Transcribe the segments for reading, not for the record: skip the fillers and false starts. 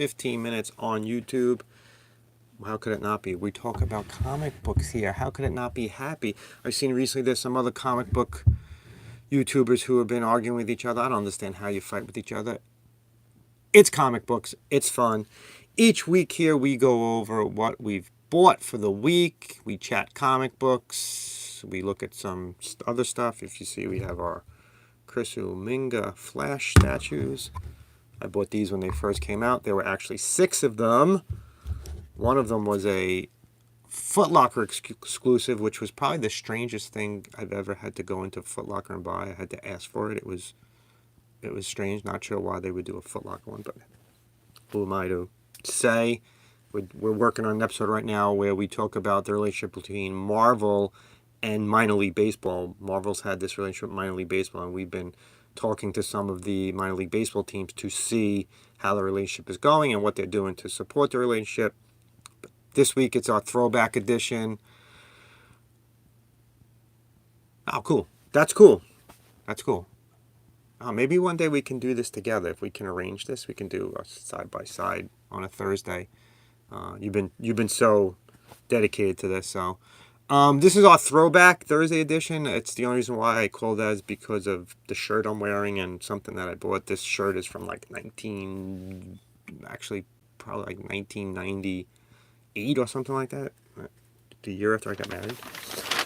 15 minutes on YouTube. How could it not be? We talk about comic books here. How could it not be happy? I've seen recently there's some other comic book YouTubers who have been arguing with each other. I don't understand how you fight with each other. It's comic books. It's fun. Each week here we go over what we've bought for the week. We chat comic books. We look at some other stuff. If you see, we have our Chris Uminga Flash statues. I bought these when they first came out. There were actually 6 of them. One of them was a Foot Locker exclusive, which was probably the strangest thing I've ever had to go into Foot Locker and buy. I had to ask for it. It was strange. Not sure why they would do a Foot Locker one, but who am I to say? We're working on an episode right now where we talk about the relationship between Marvel and minor league baseball. Marvel's had this relationship with minor league baseball, and we've been talking to some of the minor league baseball teams to see how the relationship is going and what they're doing to support the relationship. This week it's our throwback edition. Oh, cool. That's cool. That's cool. Maybe one day we can do this together. If we can arrange this, we can do a side by side on a Thursday. You've been so dedicated to this. So this is our throwback Thursday edition. It's the only reason why I call that is because of the shirt I'm wearing and something that I bought. This shirt is from like probably like 1998 or something like that. The year after I got married.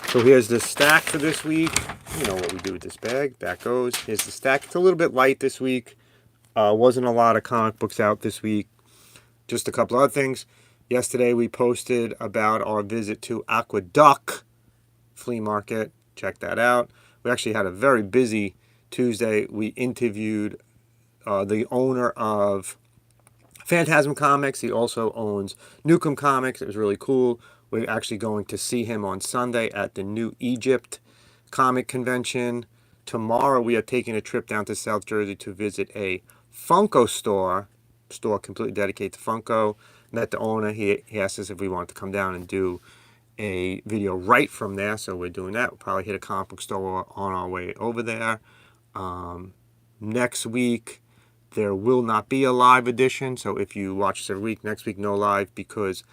So here's the stack for this week. You know what we do with this bag. Back goes. Here's the stack. It's a little bit light this week. Wasn't a lot of comic books out this week. Just a couple other things. Yesterday we posted about our visit to Aqueduct Flea Market. Check that out. We actually had a very busy Tuesday. We interviewed the owner of Phantasm Comics. He also owns Nukem Comics. It was really cool. We're actually going to see him on Sunday at the New Egypt Comic Convention. Tomorrow we are taking a trip down to South Jersey to visit a Funko store completely dedicated to Funko. Met the owner. He asked us if we wanted to come down and do a video right from there, so we're doing that. We'll probably hit a comic book store on our way over there. Next week there will not be a live edition, so if you watch this every week, next week no live because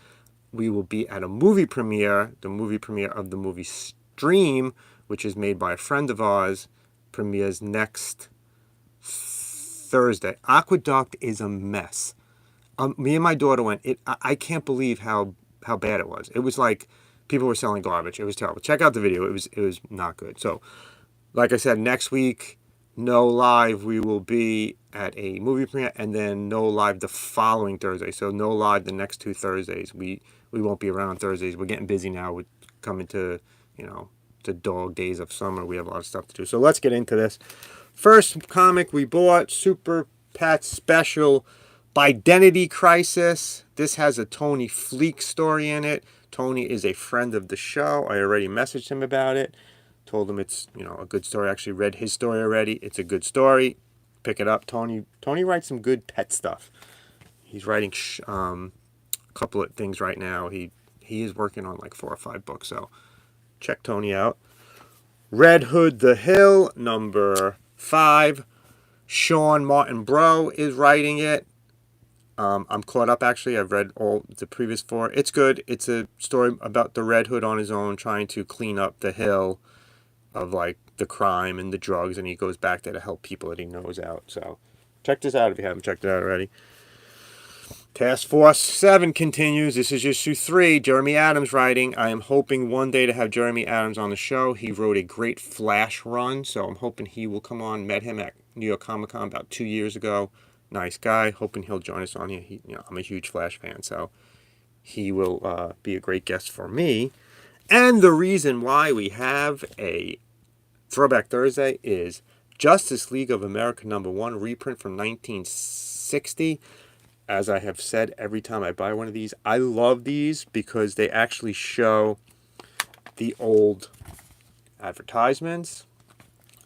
we will be at a movie premiere. The movie premiere of the movie Stream, which is made by a friend of ours, premieres next Thursday. Aqueduct is a mess. Me and my daughter went. I can't believe how bad it was. It was like people were selling garbage. It was terrible. Check out the video. It was not good. So, like I said, next week, no live. We will be at a movie premiere, and then no live the following Thursday. So no live the next 2 Thursdays. We won't be around on Thursdays. We're getting busy now. We're coming to the dog days of summer. We have a lot of stuff to do. So let's get into this. First comic we bought, Super Pet Special Identity Crisis. This has a Tony Fleek story in it. Tony is a friend of the show. I already messaged him about it. Told him it's a good story. I actually read his story already. It's a good story. Pick it up. Tony writes some good pet stuff. He's writing a couple of things right now. He is working on like 4 or 5 books. So check Tony out. Red Hood the Hill, number 5. Sean Martin Bro is writing it. I'm caught up, actually. I've read all the previous 4. It's good. It's a story about the Red Hood on his own trying to clean up the hill of like the crime and the drugs, and he goes back there to help people that he knows out. So check this out if you haven't checked it out already. Task Force 7 continues. This is issue 3. Jeremy Adams writing. I am hoping one day to have Jeremy Adams on the show. He wrote a great Flash run, so I'm hoping he will come on. Met him at New York Comic Con about 2 years ago. Nice guy. Hoping he'll join us on here. I'm a huge Flash fan, so he will be a great guest for me. And the reason why we have a Throwback Thursday is Justice League of America #1 reprint from 1960. As I have said every time I buy one of these, I love these because they actually show the old advertisements.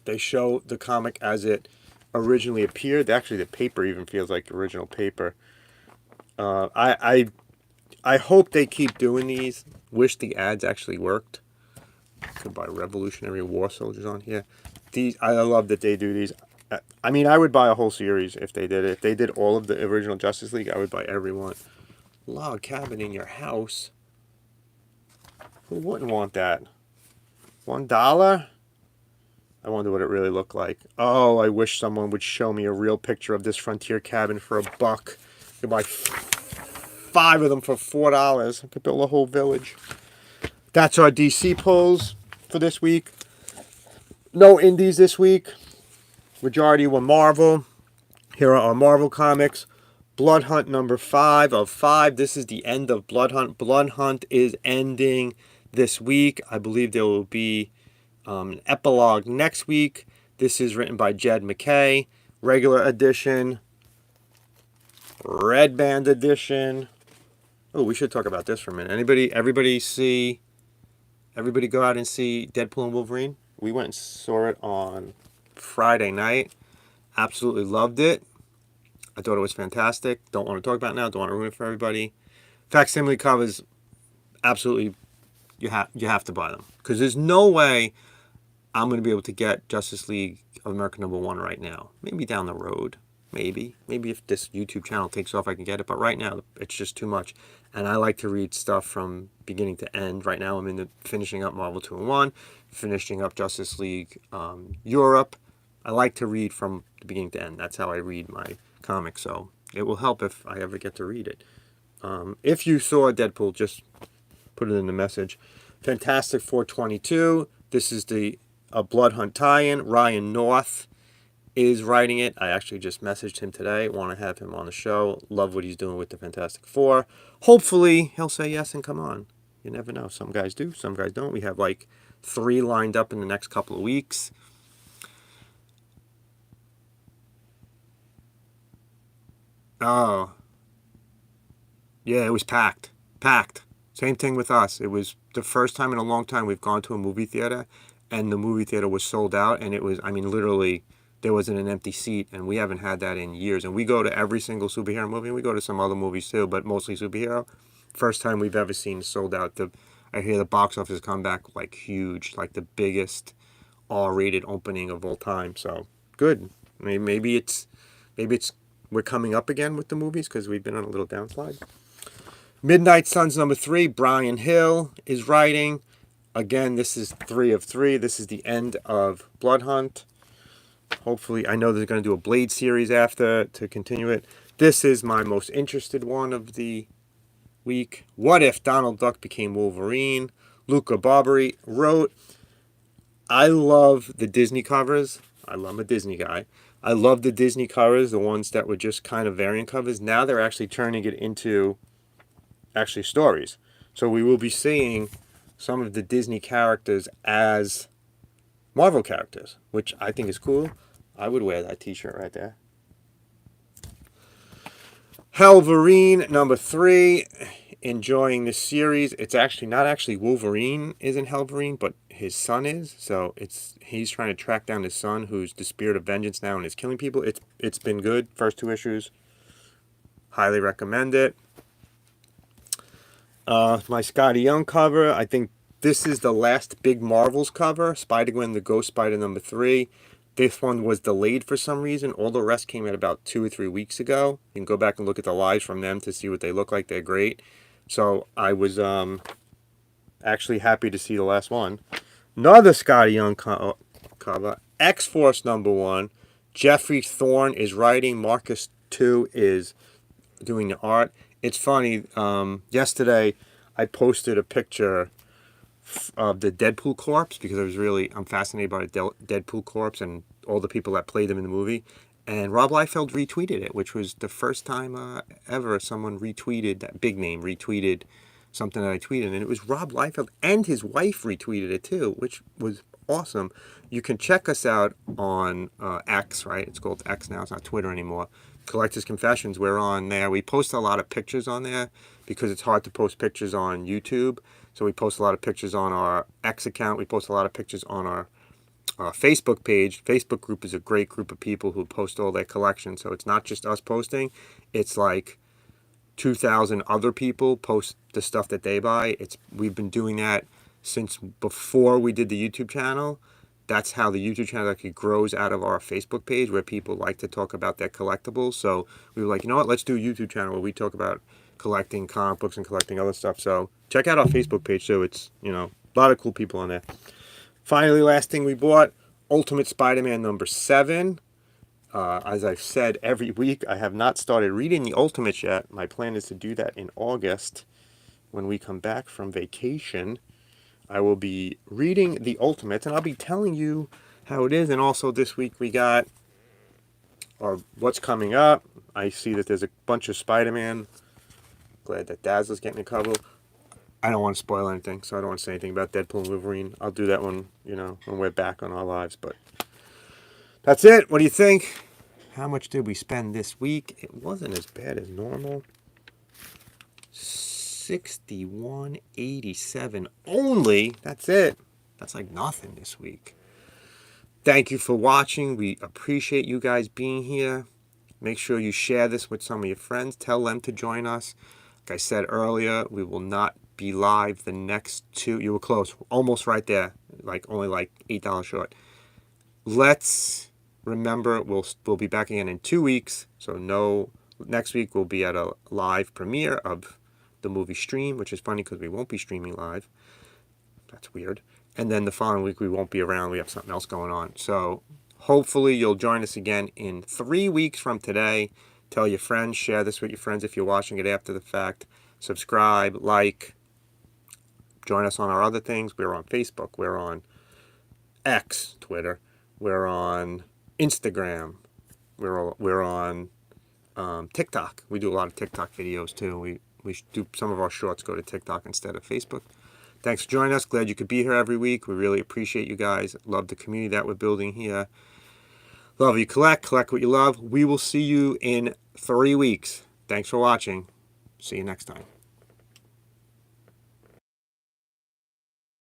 They show the comic as it originally appeared. Actually, the paper even feels like the original paper. I hope they keep doing these. Wish the ads actually worked. Could buy Revolutionary War Soldiers on here. I love that they do these. I mean, I would buy a whole series if they did it. If they did all of the original Justice League, I would buy every one. Log cabin in your house. Who wouldn't want that? $1? I wonder what it really looked like. Oh, I wish someone would show me a real picture of this Frontier cabin for $1. You could buy 5 of them for $4. I could build a whole village. That's our DC pulls for this week. No indies this week. Majority were Marvel. Here are our Marvel comics. Blood Hunt number 5 of 5. This is the end of Blood Hunt. Blood Hunt is ending this week. I believe there will be an epilogue next week. This is written by Jed McKay. Regular edition. Red Band edition. Oh, we should talk about this for a minute. Everybody go out and see Deadpool and Wolverine. We went and saw it on Friday night. Absolutely loved it. I thought it was fantastic. Don't want to talk about it now. Don't want to ruin it for everybody. Facsimile covers, absolutely, you have to buy them. Because there's no way I'm going to be able to get Justice League of America #1 right now. Maybe down the road. Maybe if this YouTube channel takes off, I can get it. But right now, it's just too much. And I like to read stuff from beginning to end. Right now, I'm finishing up Marvel 2-in-1, finishing up Justice League Europe. I like to read from the beginning to end. That's how I read my comics. So it will help if I ever get to read it. If you saw Deadpool, just put it in the message. Fantastic 422. This is the Blood Hunt tie-in. Ryan North is writing it. I actually just messaged him today. Want to have him on the show. Love what he's doing with the Fantastic Four. Hopefully, he'll say yes and come on. You never know. Some guys do, some guys don't. We have like 3 lined up in the next couple of weeks. Oh. Yeah, it was packed. Packed. Same thing with us. It was the first time in a long time we've gone to a movie theater, and the movie theater was sold out, and it was, I mean, literally, there wasn't an empty seat, and we haven't had that in years. And we go to every single superhero movie, and we go to some other movies too, but mostly superhero. First time we've ever seen sold out. I hear the box office come back like huge, like the biggest R-rated opening of all time. So good. I mean, maybe it's we're coming up again with the movies because we've been on a little downslide. Midnight Suns number 3, Brian Hill is writing. Again, this is 3 of 3. This is the end of Blood Hunt. Hopefully, I know they're going to do a Blade series after to continue it. This is my most interested one of the week. What if Donald Duck became Wolverine? Luca Barberi wrote. I love the Disney covers. I'm a Disney guy. I love the Disney covers, the ones that were just kind of variant covers. Now they're actually turning it into actually stories. So we will be seeing some of the Disney characters as Marvel characters, which I think is cool. I would wear that t-shirt right there. Wolverine number 3, enjoying this series. It's actually not actually Wolverine isn't Wolverine, but his son is. So he's trying to track down his son, who's the spirit of vengeance now and is killing people. It's been good. First 2 issues. Highly recommend it. My Scotty Young cover. I think this is the last big Marvels cover. Spider-Gwen, the Ghost Spider number 3. This one was delayed for some reason. All the rest came out about 2 or 3 weeks ago. You can go back and look at the lives from them to see what they look like. They're great. So I was actually happy to see the last one. Another Scotty Young cover. X-Force number 1. Jeffrey Thorne is writing. Marcus 2 is doing the art. It's funny. Yesterday, I posted a picture of the Deadpool corpse because I'm fascinated by the Deadpool corpse and all the people that played him in the movie. And Rob Liefeld retweeted it, which was the first time ever someone retweeted, that big name retweeted something that I tweeted. And it was Rob Liefeld, and his wife retweeted it too, which was awesome. You can check us out on X, right? It's called X now. It's not Twitter anymore. Collectors Confessions. We're on there. We post a lot of pictures on there because it's hard to post pictures on YouTube. So we post a lot of pictures on our X account. We post a lot of pictures on our Facebook page. Facebook group is a great group of people who post all their collections. So it's not just us posting. It's like 2,000 other people post the stuff that they buy. We've been doing that since before we did the YouTube channel. that's how the YouTube channel actually grows out of our Facebook page, where people like to talk about their collectibles. So we were like, you know what, let's do a YouTube channel where we talk about collecting comic books and collecting other stuff. So check out our Facebook page too. It's, a lot of cool people on there. Finally, last thing we bought, Ultimate Spider-Man #7. As I've said every week, I have not started reading the Ultimates yet. My plan is to do that in August when we come back from vacation. I will be reading the Ultimates, and I'll be telling you how it is. And also this week we got what's coming up. I see that there's a bunch of Spider-Man. Glad that Dazzler's getting a cover. I don't want to spoil anything, so I don't want to say anything about Deadpool and Wolverine. I'll do that when we're back on our lives. But that's it. What do you think? How much did we spend this week? It wasn't as bad as normal. $61.87 only. That's it. That's like nothing this week. Thank you for watching. We appreciate you guys being here. Make sure you share this with some of your friends. Tell them to join us. Like I said earlier, we will not be live the next 2. You were close. Almost right there. Only $8 short. Let's remember, we'll be back again in 2 weeks. So next week we'll be at a live premiere of the movie Stream, which is funny because we won't be streaming live. That's weird. And then the following week we won't be around. We have something else going on. So hopefully you'll join us again in 3 weeks from today. Tell your friends. Share this with your friends if you're watching it after the fact. Subscribe, like. Join us on our other things. We're on Facebook. We're on X, Twitter. We're on Instagram. We're on TikTok. We do a lot of TikTok videos too. We do some of our shorts go to TikTok instead of Facebook. Thanks for joining us. Glad you could be here every week. We really appreciate you guys. Love the community that we're building here. Love you. Collect what you love. We will see you in 3 weeks. Thanks for watching. See you next time.